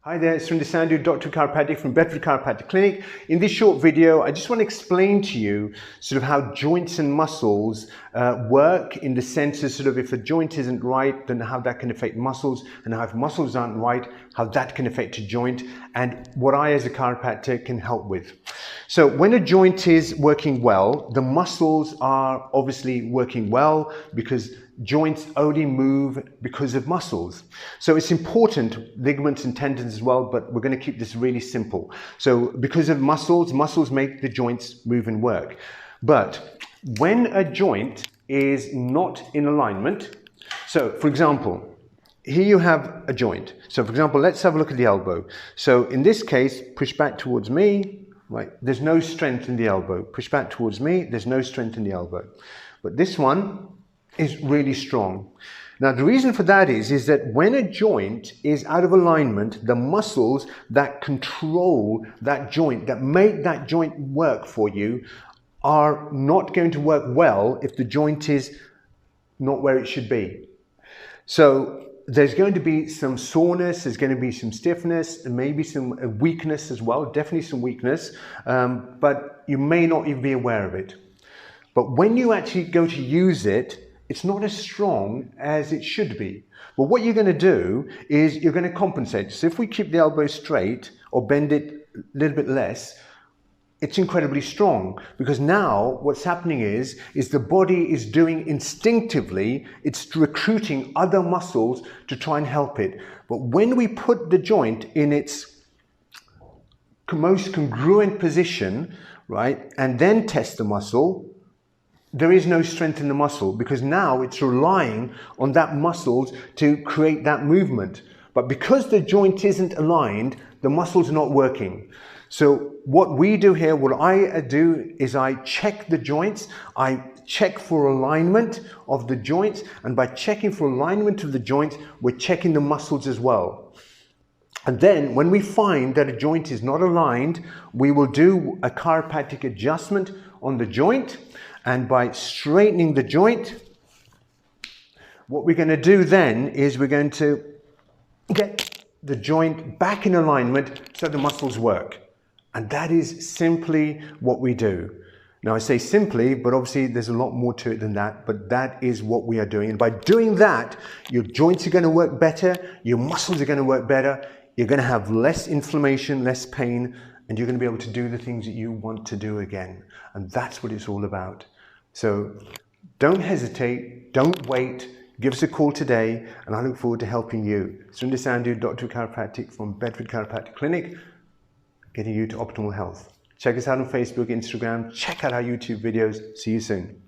Hi there, it's Misalignment, Dr. Chiropractic from Bedford Chiropractic Clinic. In this short video, I just want to explain to you sort of how joints and muscles work, in the sense of sort of if a joint isn't right, then how that can affect muscles, and how if muscles aren't right, how that can affect a joint, and what I as a chiropractor can help with. So when a joint is working well, the muscles are obviously working well because joints only move because of muscles. So it's important, ligaments and tendons as well, but we're going to keep this really simple. So because of muscles, muscles make the joints move and work. But when a joint is not in alignment, so for example, here you have a joint. So for example, let's have a look at the elbow. So in this case, push back towards me, right? There's no strength in the elbow. Push back towards me, there's no strength in the elbow. But this one is really strong. Now the reason for that is that when a joint is out of alignment, the muscles that control that joint, that make that joint work for you, are not going to work well if the joint is not where it should be. So there's going to be some soreness, there's going to be some stiffness, and maybe some weakness as well, definitely some weakness, but you may not even be aware of it. But when you actually go to use it, it's not as strong as it should be. Well, what you're going to do is you're going to compensate. So if we keep the elbow straight or bend it a little bit less, it's incredibly strong, because now what's happening is the body is doing instinctively, it's recruiting other muscles to try and help it. But when we put the joint in its most congruent position, right, and then test the muscle, there is no strength in the muscle, because now it's relying on that muscles to create that movement. But because the joint isn't aligned, the muscle's not working. So what we do here, what I do is I check the joints, I check for alignment of the joints, and by checking for alignment of the joints, we're checking the muscles as well. And then when we find that a joint is not aligned, we will do a chiropractic adjustment on the joint. And by straightening the joint, what we're going to do then is we're going to get the joint back in alignment so the muscles work. And that is simply what we do. Now I say simply, but obviously there's a lot more to it than that, but that is what we are doing. And by doing that, your joints are going to work better, your muscles are going to work better, you're going to have less inflammation, less pain, and you're going to be able to do the things that you want to do again. And that's what it's all about. So don't hesitate, don't wait, give us a call today, and I look forward to helping you. Misalignment, Dr. Chiropractic from Bedford Chiropractic Clinic, getting you to optimal health. Check us out on Facebook, Instagram, check out our YouTube videos. See you soon.